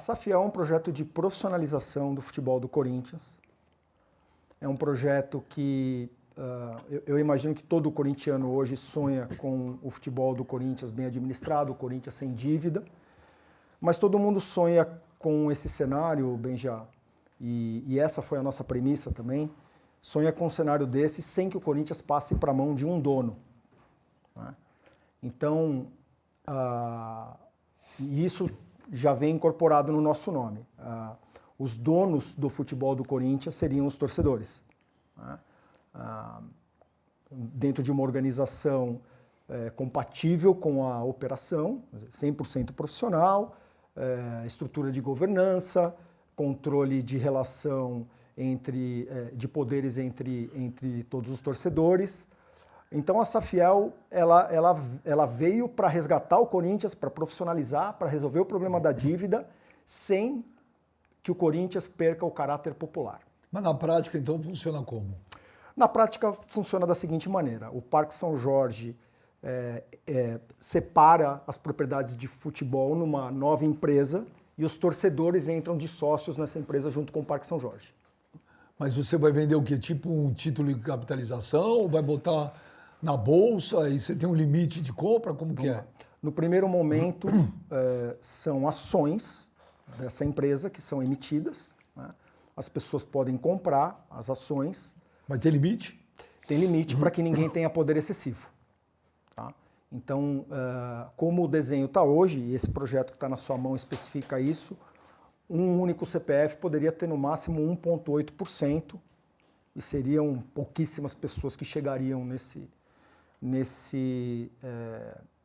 Safiel é um projeto de profissionalização do futebol do Corinthians. É um projeto que eu imagino que todo corintiano hoje sonha com o futebol do Corinthians bem administrado, o Corinthians sem dívida. Mas todo mundo sonha com esse cenário, Benja, e essa foi a nossa premissa também, sonha com um cenário desse sem que o Corinthians passe para a mão de um dono. Né? Então, isso já vem incorporado no nosso nome. Os donos do futebol do Corinthians seriam os torcedores. Né? Dentro de uma organização compatível com a operação, 100% profissional, estrutura de governança, controle de relação de poderes entre todos os torcedores. Então a Safiel ela veio para resgatar o Corinthians, para profissionalizar, para resolver o problema da dívida, sem que o Corinthians perca o caráter popular. Mas na prática, então, funciona como? Na prática, funciona da seguinte maneira. O Parque São Jorge separa as propriedades de futebol numa nova empresa e os torcedores entram de sócios nessa empresa junto com o Parque São Jorge. Mas você vai vender o quê? Tipo um título de capitalização? Ou vai botar na bolsa e você tem um limite de compra? Como que é? No primeiro momento, são ações dessa empresa que são emitidas. Né? As pessoas podem comprar as ações. Mas tem limite? Tem limite para que ninguém tenha poder excessivo. Tá? Então, como o desenho está hoje, e esse projeto que está na sua mão especifica isso, um único CPF poderia ter no máximo 1,8% e seriam pouquíssimas pessoas que chegariam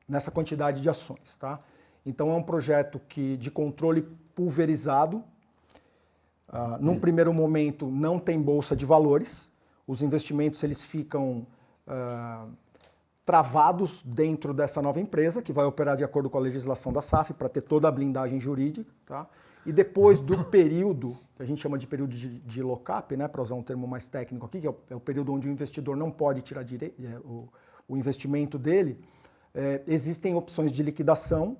nessa quantidade de ações. Tá? Então, é um projeto de controle pulverizado. Num primeiro momento, não tem bolsa de valores. Os investimentos eles ficam travados dentro dessa nova empresa, que vai operar de acordo com a legislação da SAF, para ter toda a blindagem jurídica. Tá? E depois do período, que a gente chama de período de lock-up, né, para usar um termo mais técnico aqui, que é o período onde o investidor não pode tirar o investimento dele, existem opções de liquidação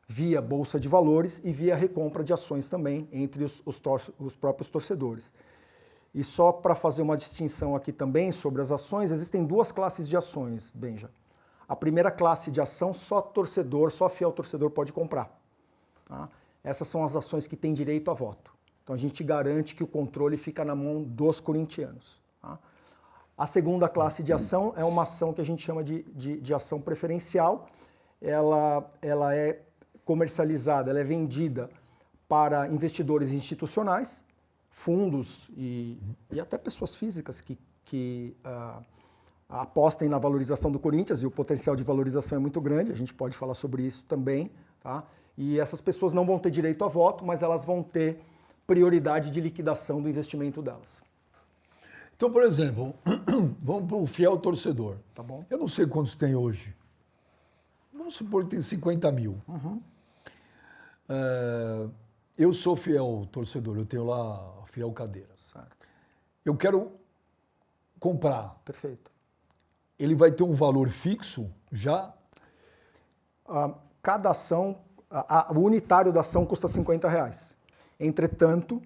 via bolsa de valores e via recompra de ações também entre os próprios torcedores. E só para fazer uma distinção aqui também sobre as ações, existem duas classes de ações, Benja. A primeira classe de ação, só fiel torcedor pode comprar. Tá? Essas são as ações que têm direito a voto. Então a gente garante que o controle fica na mão dos corintianos. Tá? A segunda classe de ação é uma ação que a gente chama de ação preferencial. Ela é comercializada, ela é vendida para investidores institucionais, fundos e até pessoas físicas que apostem na valorização do Corinthians, e o potencial de valorização é muito grande, a gente pode falar sobre isso também. Tá? E essas pessoas não vão ter direito a voto, mas elas vão ter prioridade de liquidação do investimento delas. Então, por exemplo, vamos para o fiel torcedor. Tá bom. Eu não sei quantos tem hoje. Vamos supor que tem 50 mil. Uhum. Eu sou fiel torcedor, eu tenho lá a fiel cadeira. Certo. Eu quero comprar. Perfeito. Ele vai ter um valor fixo já? Cada ação, o unitário da ação custa R$50. Entretanto,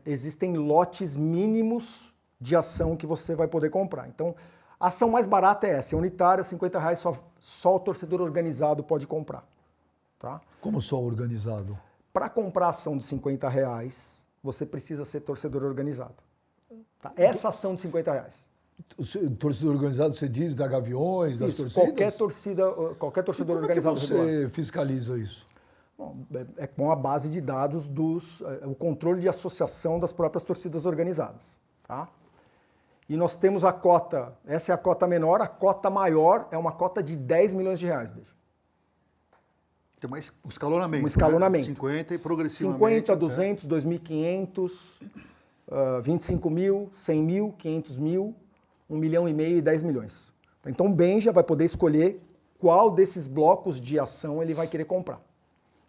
existem lotes mínimos de ação que você vai poder comprar. Então, a ação mais barata é essa, unitária, R$50, só o torcedor organizado pode comprar. Tá? Como só organizado? Para comprar ação de R$50, você precisa ser torcedor organizado. Tá? Essa ação de R$50. O torcedor organizado, você diz, da Gaviões, das Isso, torcidas? qualquer torcedor como organizado. É que você fiscaliza isso? Bom, é com a base de dados o controle de associação das próprias torcidas organizadas. Tá? E nós temos a cota, essa é a cota menor, a cota maior é uma cota de R$10 milhões, beijo. Tem um escalonamento. Um escalonamento. Né? 50 e progressivamente. 50, 200, 2.500, 25 mil, 100 mil, 500 mil, 1,5 milhão e 10 milhões. Então o Benja vai poder escolher qual desses blocos de ação ele vai querer comprar.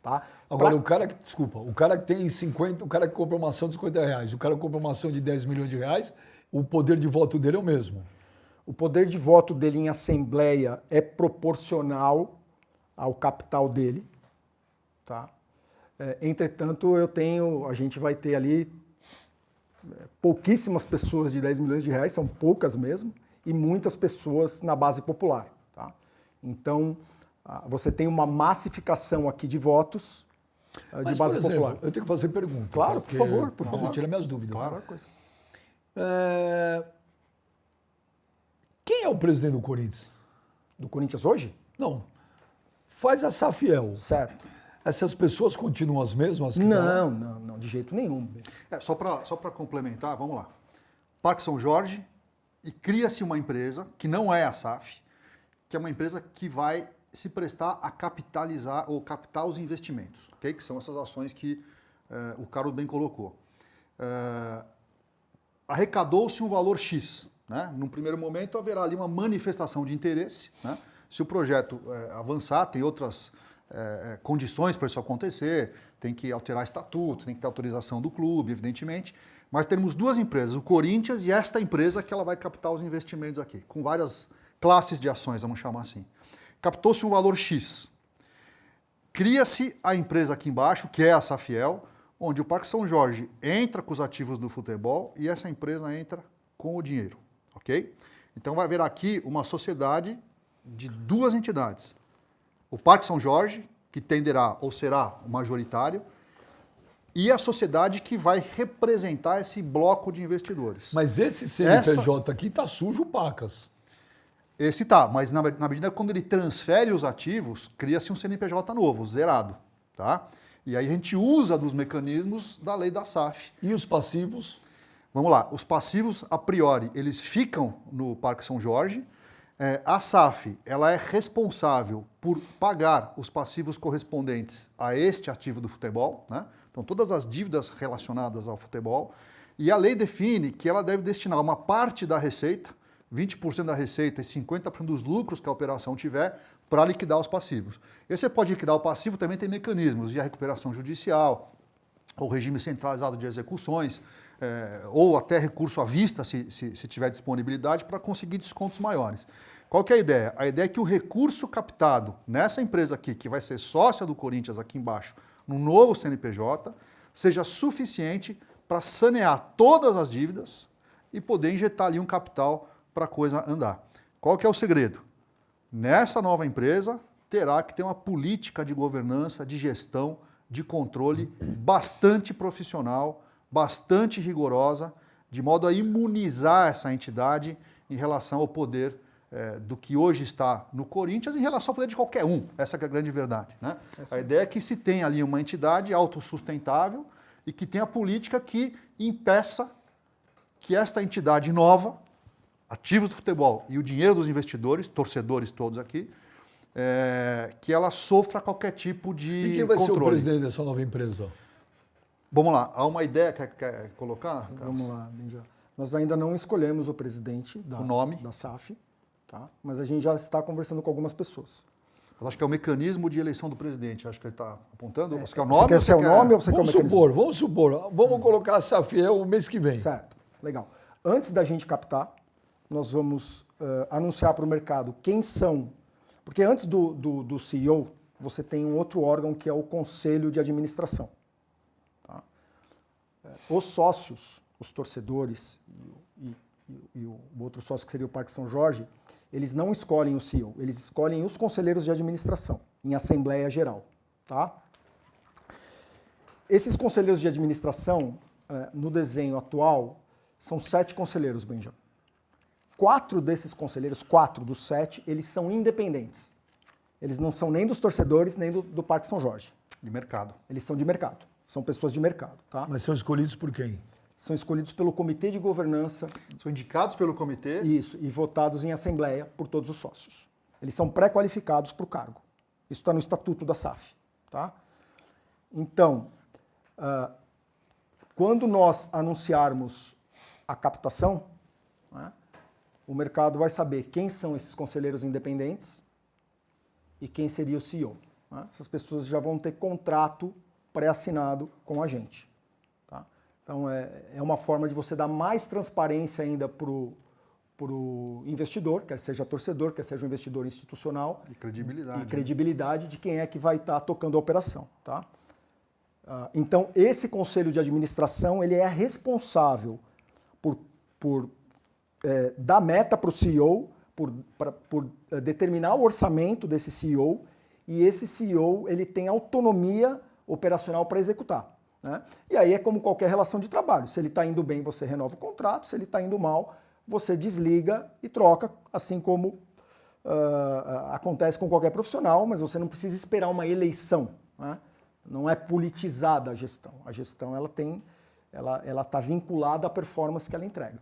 Tá? Agora, o cara que tem 50, o cara que compra uma ação de R$50, o cara que compra uma ação de R$10 milhões, o poder de voto dele é o mesmo. O poder de voto dele em assembleia é proporcional ao capital dele. Tá? Entretanto, a gente vai ter ali pouquíssimas pessoas de 10 milhões de reais, são poucas mesmo, e muitas pessoas na base popular. Tá? Então, você tem uma massificação aqui de votos de base por exemplo, popular. eu tenho que fazer pergunta. Claro, por favor, por favor. Tira minhas dúvidas. Claro, coisa. Quem é o presidente do Corinthians? Do Corinthians hoje? Não. Faz a Safiel. Certo. Essas pessoas continuam as mesmas? que Não, de jeito nenhum. Só para complementar, vamos lá. Parque São Jorge, e cria-se uma empresa, que não é a SAF, que é uma empresa que vai se prestar a capitalizar ou captar os investimentos, okay? Que são essas ações que o Carlos bem colocou. Arrecadou-se um valor X. Né? Num primeiro momento haverá ali uma manifestação de interesse. Né? Se o projeto avançar, tem outras condições para isso acontecer, tem que alterar estatuto, tem que ter autorização do clube, evidentemente, mas temos duas empresas, o Corinthians e esta empresa que ela vai captar os investimentos aqui, com várias classes de ações, vamos chamar assim. Captou-se um valor X. Cria-se a empresa aqui embaixo, que é a Safiel, onde o Parque São Jorge entra com os ativos do futebol e essa empresa entra com o dinheiro, ok? Então vai haver aqui uma sociedade de duas entidades. O Parque São Jorge, que tenderá ou será o majoritário, e a sociedade que vai representar esse bloco de investidores. Mas esse CNPJ aqui está sujo, pacas. Esse tá, mas na medida que quando ele transfere os ativos, cria-se um CNPJ novo, zerado. Tá? E aí a gente usa dos mecanismos da lei da SAF. E os passivos? Vamos lá, os passivos, a priori, eles ficam no Parque São Jorge. A SAF, ela é responsável por pagar os passivos correspondentes a este ativo do futebol, né? Então, todas as dívidas relacionadas ao futebol. E a lei define que ela deve destinar uma parte da receita, 20% da receita e 50% dos lucros que a operação tiver, para liquidar os passivos. E você pode liquidar o passivo, também tem mecanismos, via recuperação judicial, ou regime centralizado de execuções, ou até recurso à vista, se tiver disponibilidade, para conseguir descontos maiores. Qual que é a ideia? A ideia é que o recurso captado nessa empresa aqui, que vai ser sócia do Corinthians aqui embaixo, no novo CNPJ, seja suficiente para sanear todas as dívidas e poder injetar ali um capital para a coisa andar. Qual que é o segredo? Nessa nova empresa, terá que ter uma política de governança, de gestão, de controle bastante profissional, bastante rigorosa, de modo a imunizar essa entidade em relação ao poder do que hoje está no Corinthians, em relação ao poder de qualquer um. Essa que é a grande verdade. Né? A ideia é que se tenha ali uma entidade autossustentável e que tenha política que impeça que esta entidade nova, ativos do futebol e o dinheiro dos investidores, torcedores todos aqui, que ela sofra qualquer tipo de controle. E quem vai ser o presidente dessa nova empresa? Vamos lá, há uma ideia que quer colocar? Vamos lá, Benja. Nós ainda não escolhemos o presidente da SAF, tá? Mas a gente já está conversando com algumas pessoas. Eu acho que é o mecanismo de eleição do presidente, acho que ele está apontando. Você quer o nome? Você quer o nome ou você quer o mecanismo? Vamos supor, vamos colocar a Safiel o mês que vem. Certo, legal. Antes da gente captar, nós vamos anunciar para o mercado quem são, porque antes do CEO, você tem um outro órgão que é o Conselho de Administração. Tá? Os sócios, os torcedores e o outro sócio que seria o Parque São Jorge, eles não escolhem o CEO, eles escolhem os conselheiros de administração, em Assembleia Geral. Tá? Esses conselheiros de administração, no desenho atual, são 7 conselheiros, Benjamin. 4 desses conselheiros, 4 dos 7, eles são independentes. Eles não são nem dos torcedores, nem do Parque São Jorge. De mercado. Eles são de mercado. São pessoas de mercado. Tá? Mas são escolhidos por quem? São escolhidos pelo Comitê de Governança. São indicados pelo comitê. Isso, e votados em assembleia por todos os sócios. Eles são pré-qualificados para o cargo. Isso está no Estatuto da SAF. Tá? Então, quando nós anunciarmos a captação, né, o mercado vai saber quem são esses conselheiros independentes e quem seria o CEO. Né? Essas pessoas já vão ter contrato pré-assinado com a gente. Tá? Então, é uma forma de você dar mais transparência ainda para o investidor, quer seja torcedor, quer seja um investidor institucional. E credibilidade. E credibilidade de quem é que vai estar tocando a operação. Tá? Então, esse conselho de administração ele é responsável por dar meta para o CEO, por determinar o orçamento desse CEO, e esse CEO ele tem autonomia operacional para executar. Né? E aí é como qualquer relação de trabalho. Se ele está indo bem, você renova o contrato. Se ele está indo mal, você desliga e troca, assim como acontece com qualquer profissional, mas você não precisa esperar uma eleição. Né? Não é politizada a gestão. A gestão ela está vinculada à performance que ela entrega.